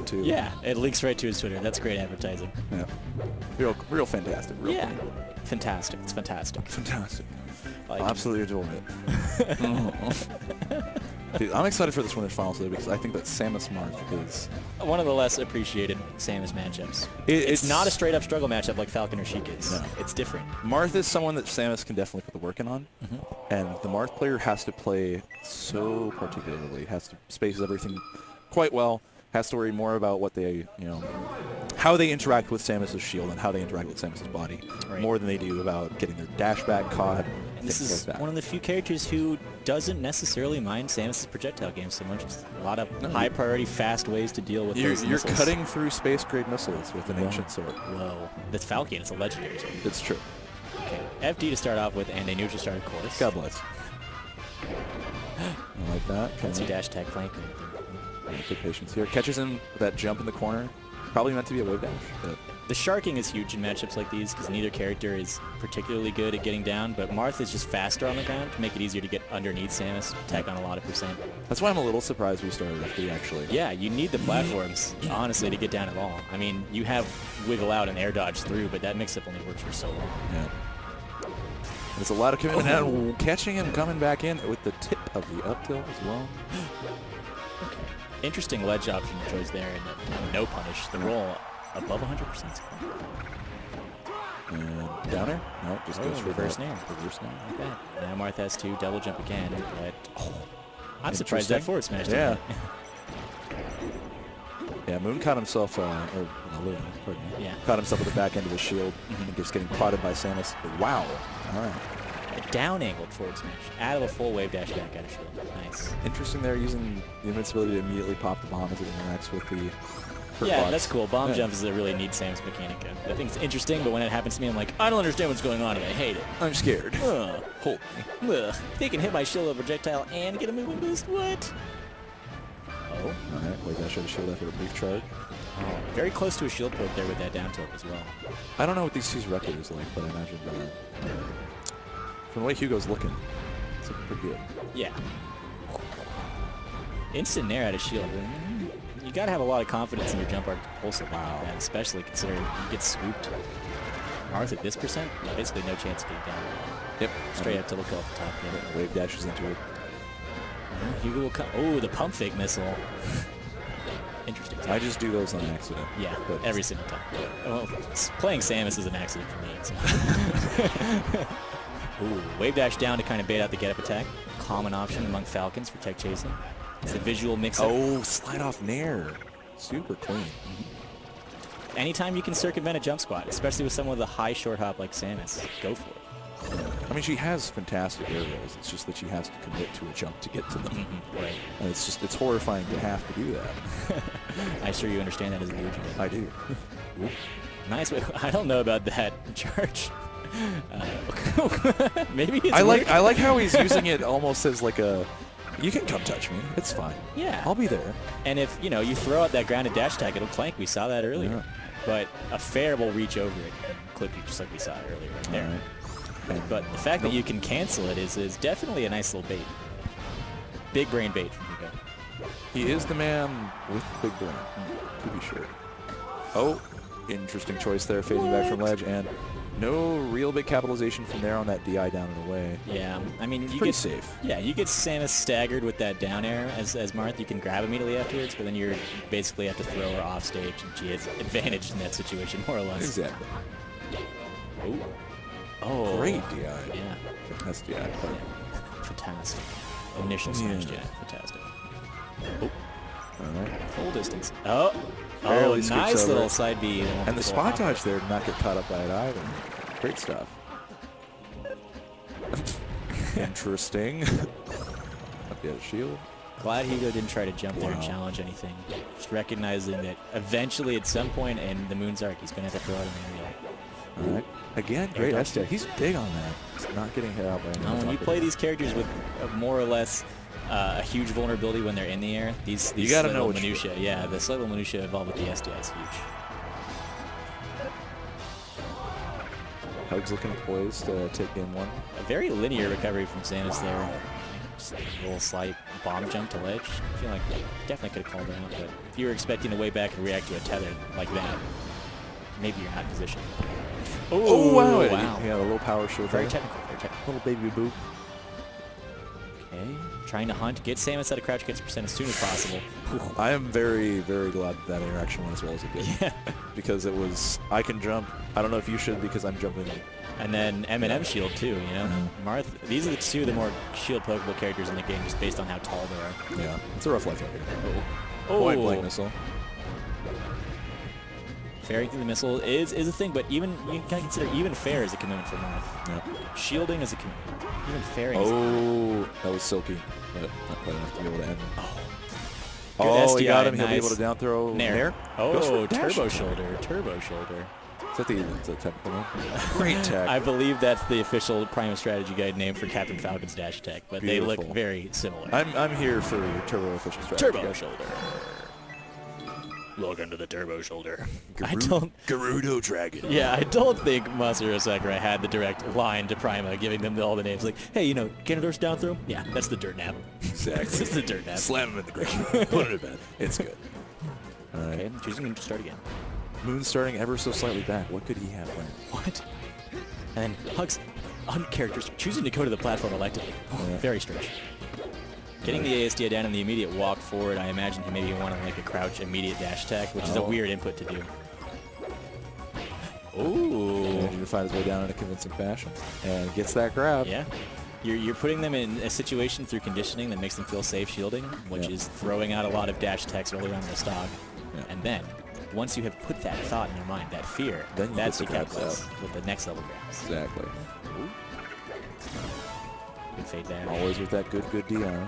account too. Yeah, it links right to his Twitter. That's great advertising. Yeah. Real fantastic. Real Yeah. cool. Fantastic. It's fantastic. Fantastic. Like I absolutely adore it. Dude, I'm excited for this winners finals though because I think that Samus Marth is one of the less appreciated Samus matchups. It's not a straight up struggle matchup like Falcon or Sheik is. No. It's different. Marth is someone that Samus can definitely put the work in on, and the Marth player has to play so particularly, has to space everything quite well, has to worry more about what they, how they interact with Samus's shield and how they interact with Samus's body, more than they do about getting their dash back caught. And this is one of the few characters who doesn't necessarily mind Samus's projectile game so much. It's a lot of high priority, fast ways to deal with those You're missiles. cutting through space grade missiles with an ancient sword. Whoa. That's Falcon. It's a legendary sword. It's true. Okay. FD to start off with, and a neutral start, of course. God bless. I like that. Fancy dash attack flank. Take patience here. Catches him with that jump in the corner. Probably meant to be a wave dash. But the sharking is huge in matchups like these because neither character is particularly good at getting down, but Marth is just faster on the ground to make it easier to get underneath Samus, attack on a lot of percent. That's why I'm a little surprised we started FD, actually. Yeah, you need the platforms, honestly, to get down at all. I mean, you have wiggle out and air dodge through, but that mix-up only works for so long. Yeah. There's a lot of commitment and catching him coming back in with the tip of the up tilt as well. Okay. Interesting ledge option choice there, and no punish. The roll above 100%. And downer? No, just goes for reverse nair. Reverse nair. Like that. Now Marth has to double jump again, but I'm surprised that forward smash didn't Yeah. hit. Yeah, Moon caught himself, or Luna, pardon me. Yeah. Caught himself at the back end of his shield and just getting prodded by Samus. Wow. All right. A down-angled forward smash. Out of a full wave dash back out of shield. Nice. Interesting there, using the invincibility to immediately pop the bomb as it interacts with the hurt Yeah, box. that's cool. Bomb jump is a really neat Samus mechanic. I think it's interesting, but when it happens to me, I'm like, I don't understand what's going on, and I hate it. I'm scared. Hold me. They can hit my shield with a projectile and get a movement boost. What? Oh. All right, wave dash out of shield after a brief charge. Oh, very close to a shield poke there with that down tilt as well. I don't know what these two's record is like, but I imagine from the way HugS looking, it's looking pretty good. Yeah. Instant nair out of shield. You gotta have a lot of confidence in your jump arc to pull something like that, especially considering you get scooped. Marth at this percent, basically no chance of getting down. Yep. Straight up to look off the top there. Wave dashes into it. HugS will come. Oh, the pump fake missile. Interesting. I just do those on accident. Yeah, but every single time. Well, playing Samus is an accident for me. So. Ooh, wave dash down to kind of bait out the get-up attack. Common option among Falcons for tech chasing. It's the visual mix-up. Oh, slide off nair. Super clean. Anytime you can circumvent a jump squat, especially with someone with a high short hop like Samus, go for it. I mean, she has fantastic aerials. It's just that she has to commit to a jump to get to them. Right. And it's horrifying to have to do that. I'm sure you understand that as a Legion. I do. Nice. I don't know about that charge. Maybe it's I like how he's using it almost as like a, you can come touch me. It's fine. Yeah. I'll be there. And if, you throw out that grounded dash attack, it'll plank. We saw that earlier. Yeah. But a fair will reach over it and clip you just like we saw earlier right there. All right. And But the fact that you can cancel it is definitely a nice little bait. Big brain bait from HugS. he is the man with the big brain, to be sure. Oh, interesting choice there, fading back from ledge, and no real big capitalization from there on that DI down and away. Yeah, I mean, you Pretty get safe. Yeah, you get Samus staggered with that down air as Marth. You can grab immediately afterwards, but then you basically have to throw her off stage, and she has advantage in that situation more or less. Exactly. Oh, Great DI. Yeah, That's DI. fantastic. Initial smash, yeah, fantastic. Oh, All right. full distance. Oh, Barely scoops nice over little it. side B. And the spot dodge there did not get caught up by it either. Great stuff. Interesting. Up the other shield. Glad HugS didn't try to jump there and challenge anything. Just recognizing that eventually at some point in the Moon's Arc, he's going to have to throw out an aerial. All right. Again, great SDI. He's big on that. He's not getting hit out by anyone. When you play these characters with more or less a huge vulnerability when they're in the air, these you gotta know little what minutia, yeah, the slight little minutia involved with the SDI is huge. HugS looking poised to take game one. A very linear recovery from Samus there. Just a little slight bomb jump to ledge. I feel like definitely could have called it out, but if you were expecting to way back and react to a tether like that, maybe you're not positioned. Oh, wow. Wow. Yeah, a little power shield. Very there. technical, very technical. Little baby boop. Okay, trying to hunt, get Samus out of crouch against percent as soon as possible. I am very, very glad that interaction went as well as it did. Yeah. Because it was, I can jump. I don't know if you should because I'm jumping. And then M&M shield too, you know? Marth, these are the two of the more shield pokeable characters in the game just based on how tall they are. Yeah, it's a rough life out here. Oh. Point blank missile. Fairing through the missile is a thing, but even you can consider even fair as a commitment for Marth. Yeah. Shielding is a commitment. Even fairing is That was silky, but not quite enough to be able to end. Good Oh, SDI, he got him. He'll be nice. able to down throw Nair. Goes for Oh, a dash turbo attack. shoulder, turbo shoulder. Is that the technical one? Great tech. I believe that's the official Prima strategy guide name for Captain Falcon's dash attack, but they look Beautiful. very similar. I'm here for turbo official strategy. Turbo shoulder. Welcome to the turbo shoulder. Gerudo Dragon. Yeah, I don't think Masahiro Sakurai had the direct line to Prima, giving them all the names. Like, hey, you know, Ganondorf's down throw? Yeah, that's the dirt nap. Exactly. This is the dirt nap. Slam him in the ground. Put it to bed. It's good. All right. Okay, choosing to start again. Moon starting ever so slightly back. What could he have planned? What? And then HugS on characters choosing to go to the platform electively. Yeah. Very strange. Getting the ASD down in the immediate walk forward, I imagine he maybe wanted like a crouch immediate dash attack, which is a weird input to do. Ooh. Managing to find his way down in a convincing fashion. And gets that grab. Yeah. You're putting them in a situation through conditioning that makes them feel safe shielding, which is throwing out a lot of dash attacks early on in the stock. Yeah. And then, once you have put that thought in your mind, that fear, Then you that's get the the grabs capitalize out. with the next level grabs. Exactly. Good fade there. Always with that good DR.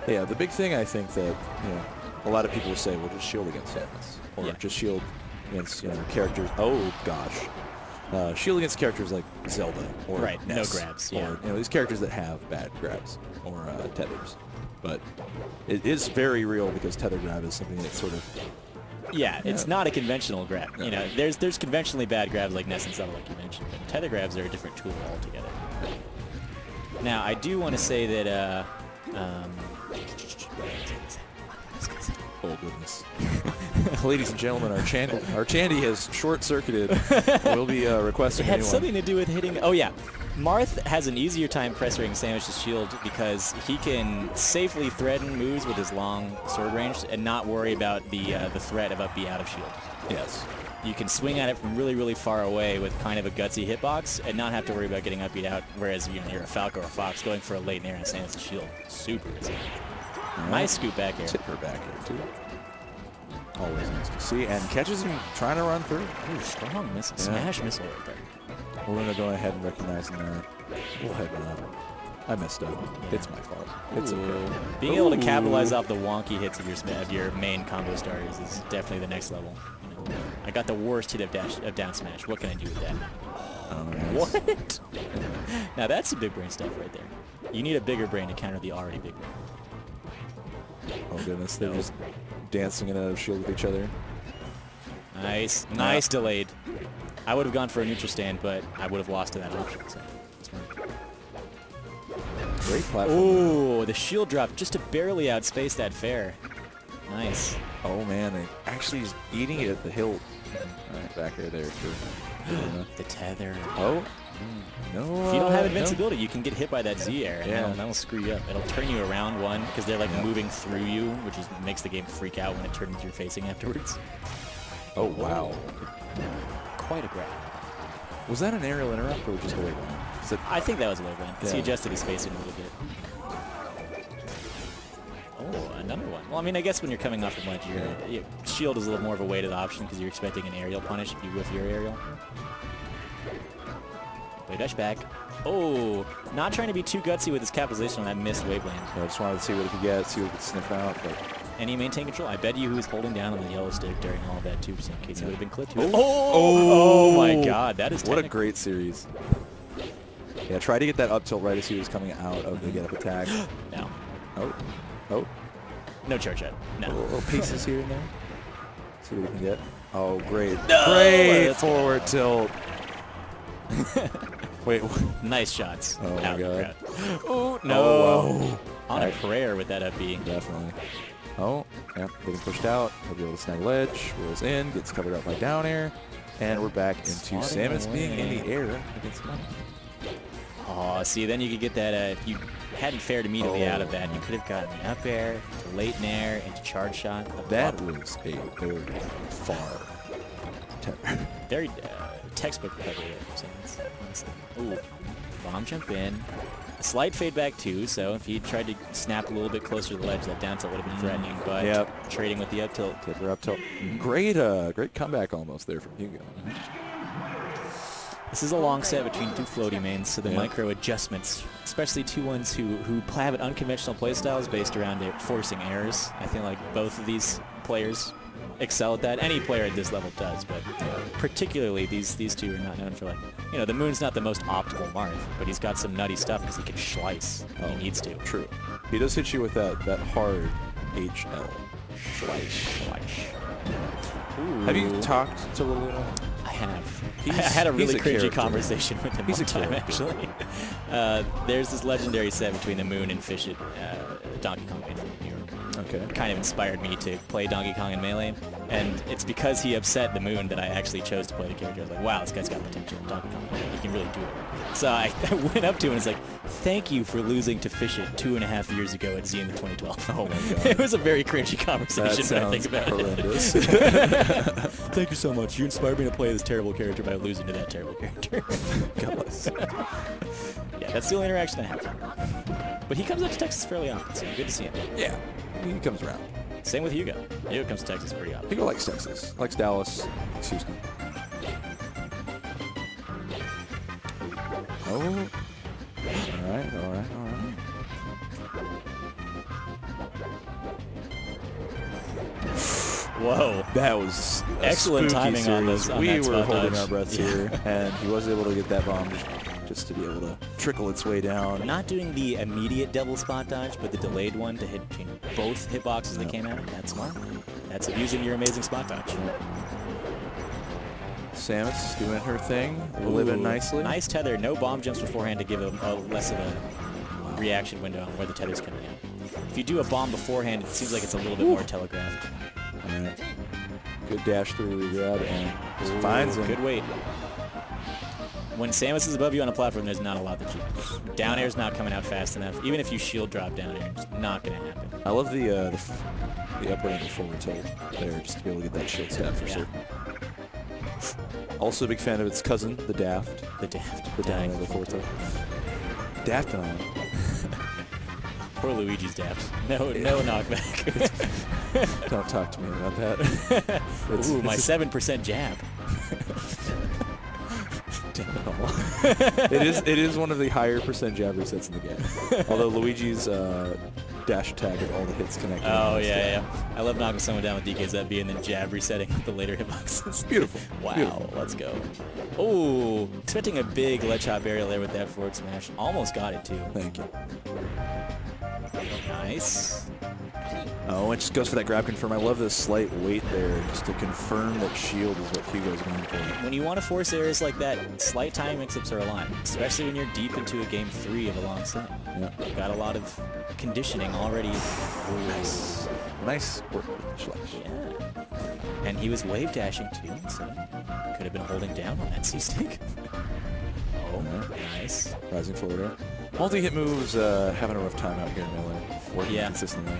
Yeah, the big thing I think that, a lot of people will say, well, just shield against Samus. Or Yeah. just shield against, characters. Oh, gosh. Shield against characters like Zelda or Right, no Ness, grabs, or yeah. these characters that have bad grabs or tethers. But it is very real because tether grab is something that sort of Yeah, it's not a conventional grab. No. You know, there's conventionally bad grabs like Ness and Zelda, like you mentioned, but tether grabs are a different tool altogether. Now, I do want to say that, oh goodness. Ladies and gentlemen, our Chandy has short-circuited. We'll be requesting it had a new one. something to do with hitting. Oh yeah, Marth has an easier time pressuring Samus's shield because he can safely threaten moves with his long sword range and not worry about the threat of up B out of shield. Yes. You can swing at it from really, really far away with kind of a gutsy hitbox and not have to worry about getting up beat out, whereas you're a Falco or a Fox going for a late nair and Samus' shield. Super easy. Nice scoop back air. Tip her back here, too. Always nice to see. And catches him trying to run through. Ooh, strong missile. Yeah. Smash missile right there. We're going to go ahead and recognize him there. We'll head on. I messed up. It's my fault. It's okay. Being able to Ooh. capitalize off the wonky hits of your main combo starters is definitely the next level. You know, I got the worst hit of down smash. What can I do with that? Oh, nice. What? Now that's some big brain stuff right there. You need a bigger brain to counter the already big brain. Oh, goodness. They're just dancing in and out of shield with each other. Nice. Nice delayed. I would have gone for a neutral stand, but I would have lost to that option. So smart. Great platform. Ooh, the shield drop just to barely outspace that fair. Nice. Oh, man. They actually is eating it at the hilt. All right, back there too. The tether. Oh. No. If you don't have no. invincibility, you can get hit by that Z air, and Yeah. that'll screw you up. It'll turn you around one, because they're like moving through you, which makes the game freak out when it turns your facing afterwards. Oh, wow. Quite a grab. Was that an aerial interrupt or just a wave one? Is it, I think that was a low run, because he Yeah. adjusted his spacing a little bit. Oh, another one. Well, I mean, I guess when you're coming off of ledge, your shield is a little more of a weighted option, because you're expecting an aerial punish if you whiff your aerial. Wave dash back. Oh, not trying to be too gutsy with his capitalization on that missed waveland. I just wanted to see what he could get, see what he could sniff out. But And he maintained control. I bet you he was holding down on the yellow stick during all of that too, just in case he would have been clipped. Oh my God, that is what a technical. great series. Yeah, try to get that up tilt right as he was coming out of the get-up attack. No. Oh. No charge out. No. Little pieces here and there. See what we can get. Oh, great. No! Great Let's forward tilt. Wait. Nice shots. Oh, my Out in the God. crowd. Oh, no. Oh, wow. On a prayer with that up B. Definitely. Oh, yeah, getting pushed out. He'll be able to snag ledge. Rolls in, gets covered up by down air. And we're back into Slotting Samus being in away. the air against Marth. Oh, see, then you could get that, if you hadn't fared immediately out of that, you could have gotten the up air, to late in air, into charge shot. That was a very far tether. Very textbook recovery there, Samus, honestly. Ooh, bomb jump in. A slight fade back too, so if he tried to snap a little bit closer to the ledge, that down tilt would have been threatening, but trading with the up tilt. Tipper up tilt. Great, great comeback almost there from Hugo. This is a long set between two floaty mains, so the micro adjustments, especially two ones who have an unconventional playstyles based around it, forcing errors. I feel like both of these players excel at that. Any player at this level does, but particularly these two are not known for, like, you know, the Moon's not the most optimal Marth, but he's got some nutty stuff because he can slice when he needs to. True. He does hit you with that hard HL. Slice. Have you talked to Liluna? I have. I had a really he's a cringy character. conversation with him He's one a time, character. actually. There's this legendary set between the Moon and Fish at Donkey Kong made from New York. Okay. Kind of inspired me to play Donkey Kong in Melee, and it's because he upset the Moon that I actually chose to play the character. I was like, wow, this guy's got potential in Donkey Kong. He can really do it. So I went up to him and was like, thank you for losing to Fish It 2.5 years ago at Z in the 2012. Oh my God. It was a very cringy conversation when I think about horrendous. it. Thank you so much. You inspired me to play this terrible character by losing to that terrible character. God bless. Yeah, that's the only interaction I have. But he comes up to Texas fairly often, so good to see him. Yeah, he comes around. Same with Hugo. Hugo comes to Texas pretty often. Hugo likes Texas, likes Dallas, likes Houston. Oh. All right. Whoa. That was a Excellent spooky timing on series. this- on We that were spot holding dodge. our breaths Yeah. here, and he was able to get that bomb just to be able to trickle its way down. Not doing the immediate double spot dodge, but the delayed one to hit between both hitboxes that came out. That's smart. That's abusing your amazing spot dodge. Samus doing her thing, living Ooh, nicely. Nice tether. No bomb jumps beforehand to give a less of a reaction window on where the tether's coming out. If you do a bomb beforehand, it seems like it's a little bit more telegraphed. All right. Good dash through the grab and just finds him. Good weight. When Samus is above you on a platform, there's not a lot that you can do. Down air's not coming out fast enough. Even if you shield drop down air, it's not going to happen. I love the upward and the forward tilt there, just to be able to get that shield stab for certain. Also a big fan of its cousin, the Daft. The Daft. The down and the forward tilt. Daft on. Poor Luigi's Daft. No knockback. Don't talk to me about that. Ooh, my 7% jab. It is one of the higher percent jab resets in the game. Although Luigi's dash attack with all the hits connected. Oh, yeah. I love knocking someone down with DK's up B and then jab resetting the later hitboxes. Beautiful. Wow, Beautiful. let's go. Oh, expecting a big ledge hop aerial there with that forward smash. Almost got it, too. Thank you. Nice. Oh, it just goes for that grab confirm. I love this slight weight there just to confirm that shield is what Hugo's going for. When you want to force errors like that, slight timing mix-ups are a lot, especially when you're deep into a game 3 of a long set. Yeah. You've got a lot of conditioning already. Nice. Nice work with the slash. Yeah. And he was wave dashing too, so could have been holding down on that C-stick. Oh, nice. Rising forward air. Multi-hit moves having a rough time out here in Melee. Working consistently.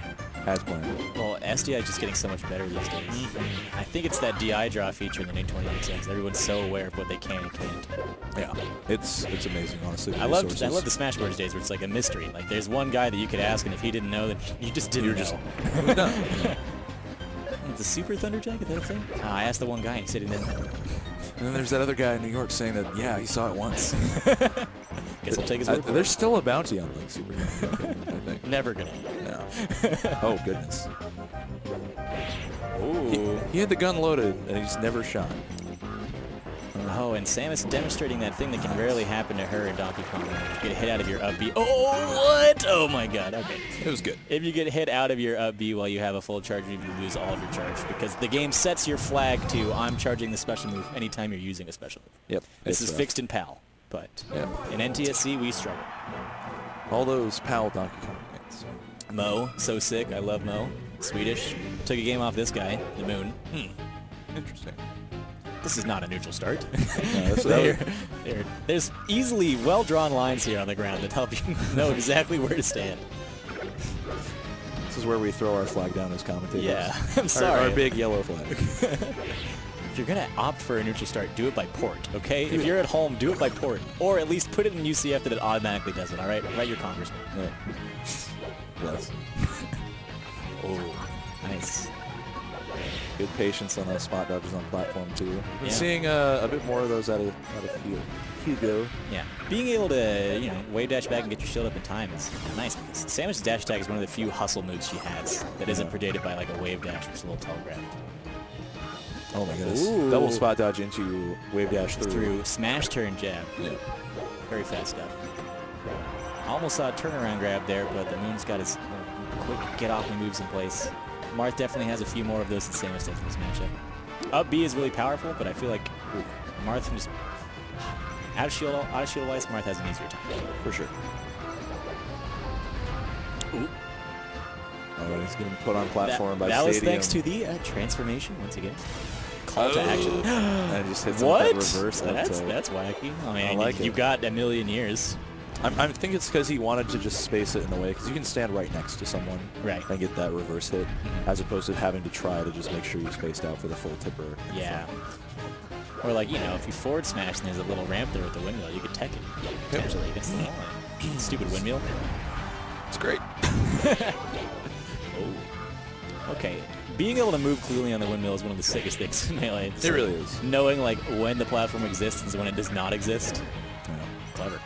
As planned. Well, SDI is just getting so much better these days. I think it's that DI draw feature in the new 20XX. Everyone's so aware of what they can and can't. Yeah. It's amazing, honestly. I love the Smashboards days where it's like a mystery. Like there's one guy that you could ask, and if he didn't know, then you just didn't know. No. The Super Thunderjack, is that a thing? I asked the one guy, and he said he didn't know. And then there's that other guy in New York saying that, yeah, he saw it once. Guess I'll take his word for There's it. still a bounty on like Super I think. Never gonna happen. No. Oh, goodness. Ooh. He had the gun loaded, and he's never shot. Oh, and Samus demonstrating that thing that can rarely happen to her in Donkey Kong. You get hit out of your up B. Oh, what? Oh, my God. Okay. It was good. If you get hit out of your up B while you have a full charge move, you lose all of your charge because the game sets your flag to I'm charging the special move anytime you're using a special move. Yep. This is fixed in PAL. but Yeah. in NTSC, we struggle. All those PAL Donkey Kong games. Mo, so sick. I love Mo. Swedish. Took a game off this guy, the Moon. Interesting. This is not a neutral start. No, There's easily well-drawn lines here on the ground that help you know exactly where to stand. This is where we throw our flag down as commentators. Yeah, I'm sorry. Our big yellow flag. If you're going to opt for a neutral start, do it by port, okay? If you're at home, do it by port. Or at least put it in UCF that it automatically does it, all right? Write your congressman. Yeah. Yes. Oh, nice. Good patience on those spot dodges on platform, too. We're Yeah. seeing a bit more of those out of Hugo. Yeah. Being able to, wave dash back and get your shield up in time is nice because Samus' dash attack is one of the few hustle moves she has that isn't predated by like a wave dash or just a little telegraph. Oh my goodness. Ooh. Double spot dodge into wave dash Through smash, turn, jab. Yeah. Very fast stuff. Almost saw a turnaround grab there, but the Moon's got his quick get-off moves in place. Marth definitely has a few more of those than Samus does in this matchup. Up B is really powerful, but I feel like Marth can just... Out of shield wise, Marth has an easier time. For sure. Ooh. Oh, he's getting put on platform by That was Stadium. thanks to the transformation once again. Call to action. And just hits What? that reverse. That's wacky. I mean, like you it. got a million years. I think it's because he wanted to just space it in the way, because you can stand right next to someone Right. and get that reverse hit, as opposed to having to try to just make sure you're spaced out for the full tipper. in Yeah. front. Or like, if you forward smash and there's a little ramp there with the windmill, you could tech it potentially against the wall. Stupid windmill. It's great. Oh. Okay. Being able to move clearly on the windmill is one of the sickest things in Melee. It really is. Knowing like when the platform exists and when it does not exist. Yeah. Clever.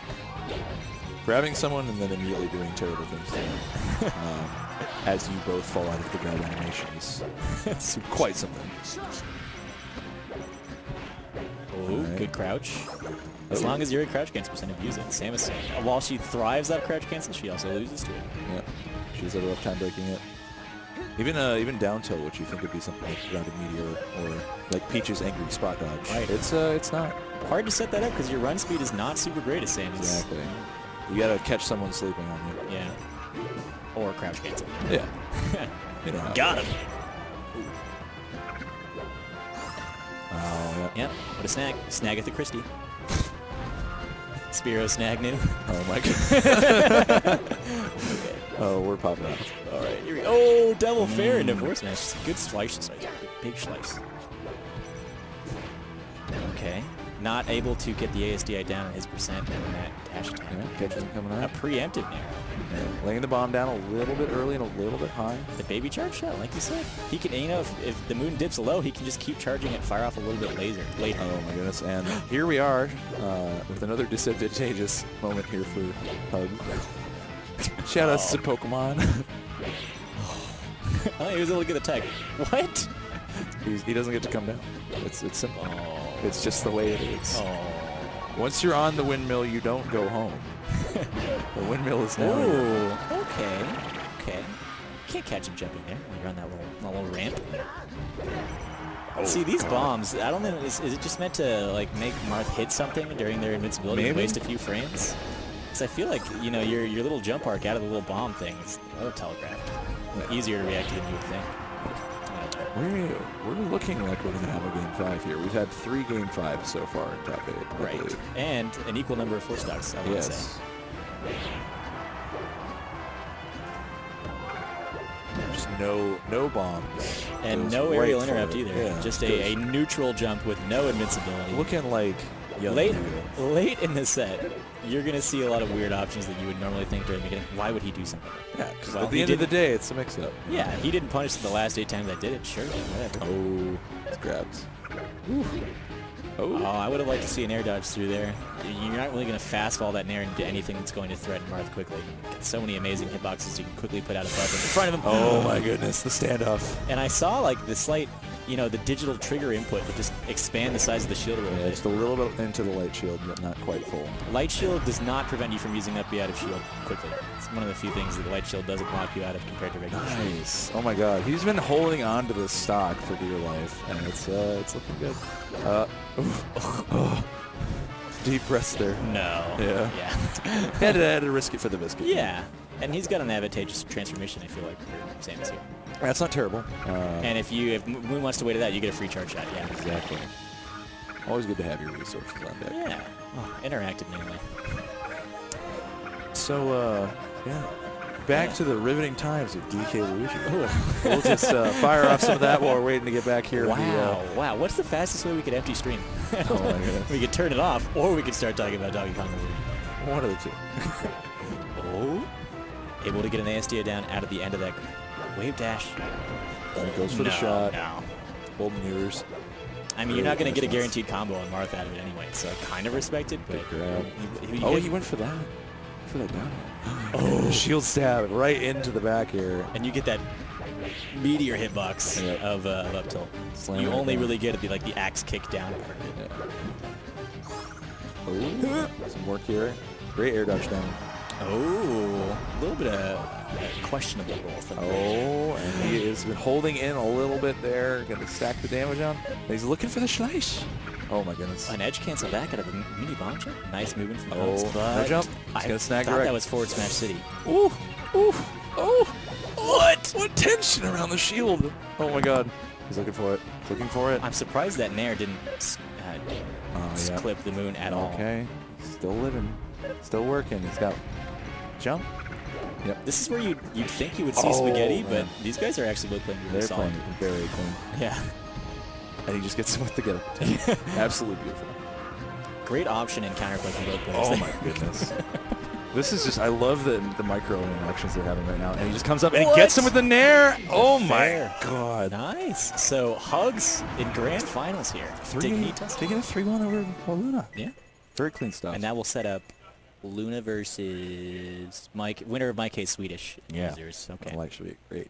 Grabbing someone and then immediately doing terrible things to them, as you both fall out of the grab animation is quite something. Oh, Right. good crouch. As long as you're at crouch cancel percent, abuse it. Samus, while she thrives at crouch cancel, she also loses to it. Yeah, she's had a rough time breaking it. Even down tilt, which you think would be something like Grounded Meteor or like Peach's angry spot dodge. Right. It's not. Hard to set that up because your run speed is not super great as Samus. Exactly. You gotta catch someone sleeping on you. Yeah. Or crouch cancel. Yeah. You know how it Got goes. him. Oh yeah. Yep. What a snag. Snag at the Christie. Spiro snag new. Oh my god. Oh, we're popping out. All right. Here we go. Oh, double fair into force smash. Good slice. Big slice. Okay. Not able to get the ASDI down on his percent in that dash attack. Yeah, catches him coming A out. preemptive narrow. Yeah. Laying the bomb down a little bit early and a little bit high. The baby charge shot, like you said. He can, if the Moon dips low, he can just keep charging it, fire off a little bit later. Oh my goodness. And here we are with another disadvantageous moment here for Hug. Shout outs to Pokemon. Oh, he was able to get the tech. What? He doesn't get to come down. It's simple. Oh. It's just the way it is. Oh. Once you're on the windmill, you don't go home. The windmill is now. Ooh. Okay. Okay. Can't catch him jumping there when you're on that little ramp. See, these bombs, I don't know, is it just meant to like make Marth hit something during their invincibility and Maybe. waste a few frames? Because I feel like, your little jump arc out of the little bomb thing is telegraphed. Easier to react to than you would think. We're looking like we're going to have a Game 5 here. We've had 3 Game 5s so far in top 8. I Right. believe. And an equal number of force stocks, I would say. Yes. Just no bombs. And Goes no right aerial for interrupt it. either. Yeah, Just goes a neutral jump with no invincibility. looking like young Late, Hugo. late in the set, you're going to see a lot of weird options that you would normally think during the beginning. Why would he do something? Yeah, 'cause Well, at the he end of the didn't- day, it's a mix-up. Yeah, he didn't punish it the last 8 times I did it. Sure, whatever. Oh, it's grabs. Oh, I would have liked to see an air dodge through there. You're not really going to fastball that nair into anything that's going to threaten Marth quickly. Got so many amazing hitboxes you can quickly put out above him, in front of him. Oh my goodness, the standoff. And I saw like the slight, the digital trigger input would just expand the size of the shield a little Yeah, bit. just a little bit into the light shield, but not quite full. Light shield does not prevent you from using up B out of shield quickly. It's one of the few things that the light shield doesn't block you out of compared to regular shield. Nice. Oh my god, he's been holding on to this stock for dear life, and it's looking good. deep breaths there. No. Yeah. Yeah. Had to risk it for the biscuit. Yeah. And he's got an advantageous transformation, I feel like, for Samus here. That's not terrible. And if Moon wants to wait to that, you get a free charge shot. Yeah. Exactly. Always good to have your resources on deck. Yeah. Oh, interactive melee. So, yeah. Back to the riveting times of DK Luigi. We'll just fire off some of that while we're waiting to get back here. Wow. Wow. What's the fastest way we could empty stream? Oh, my goodness. We could turn it off, or we could start talking about Donkey Kong Luigi. One of the two. Oh. Able to get an ASD down out of the end of that wave dash. And he goes for the shot. No. Golden mirrors. I mean, you're not going to get a guaranteed combo on Marth out of it anyway, so kind of respect it, but... He went for that. For that down. Oh, shield stab right into the back here. And you get that meteor hitbox of up tilt. You only really get the axe kick down part of it. Yeah. Oh, some work here. Great air dodge down. Oh, a little bit of questionable roll from and he is holding in a little bit there. Going to stack the damage on. He's looking for the slice. Oh my goodness. An edge cancel back out of a mini bomb jump. Nice movement from HugS. No jump. He's going to snag thought that was forward smash city. Ooh, ooh, oh. What tension around the shield. Oh my god. He's looking for it. He's looking for it. I'm surprised that Nair didn't clip the Moon at all. Okay. Still living. Still working. He's got jump. Yep. This is where you'd think you would see Spaghetti, but these guys are actually both playing really They're solid. playing very clean. Yeah. And he just gets them with the get. Absolutely beautiful. Great option in counterplay from both players. Oh my goodness. This is just, I love the micro interactions they're having right now. And he just comes up and he gets him with the Nair. Oh my god. Nice. So HugS in grand finals here. Taking a 3-1 over Luna. Yeah. Very clean stuff. And that will set up Luna versus winner of my case Swedish. Yeah. Losers. Okay. That will actually be great.